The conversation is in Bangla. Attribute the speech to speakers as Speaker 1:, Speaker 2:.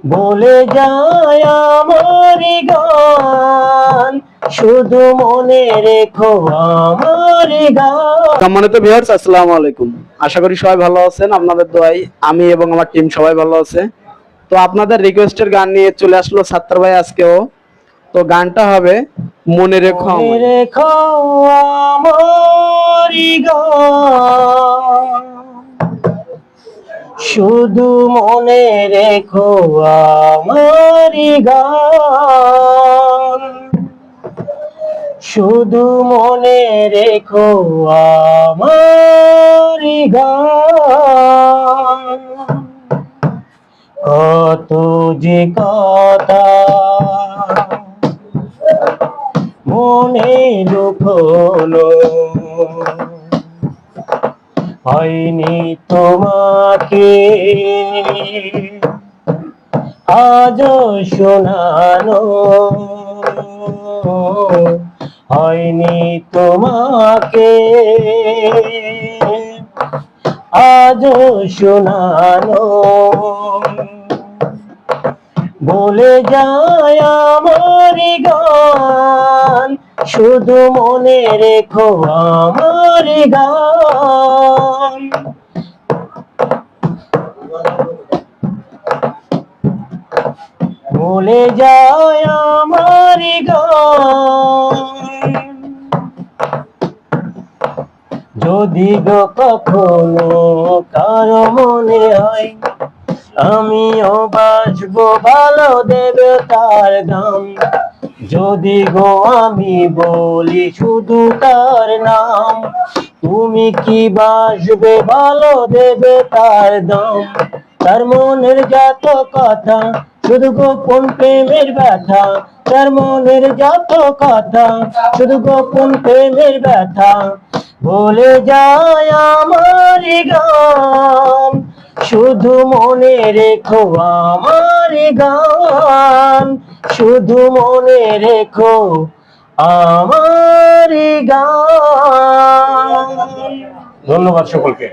Speaker 1: বলে যায় আমার গান, শুধু মনে রেখো আমার গান।
Speaker 2: সম্মানিত ভিউয়ার্স, আসসালামু আলাইকুম। আশা করি সবাই ভালো আছেন। আপনাদের দোয়ায় আমি এবং আমার টিম সবাই ভালো আছে। তো আপনাদের রিকোয়েস্টের গান নিয়ে চলে আসলো সাত্তার ভাই আজকেও। তো গানটা হবে মনে রেখো
Speaker 1: মনে
Speaker 2: আমায়।
Speaker 1: রেখো আমার গান, শুধু মনে রেখো আমার গান, শুধু মনে রেখো আমার গান। কত যে কথা মনে লুকোনো, হয়নি তোমাকে আজও শোনানো, হয়নি তোমাকে আজও শোনানো। বলে যায় আমার গান, শুধু মনে রেখো আমার গান। বলে যায় আমার গান, যদি গো কখনো কারো মনে হয় আমিও বাঁচবো ভালো, দেবে তার দাম। যদি গো আমি বলি শুধু তার নাম, তুমি কি বাসবে ভালো, দেবে তার দাম। তার মনের যত কথা শুধু গোপন প্রেমের ব্যথা, তার মনের যত কথা শুধু গোপন প্রেমের ব্যথা। বলে যায় আমার গান, শুধু মনে রেখো আমার গান, শুধু মনে রেখো আমার গান। ধন্যবাদ সকলকে।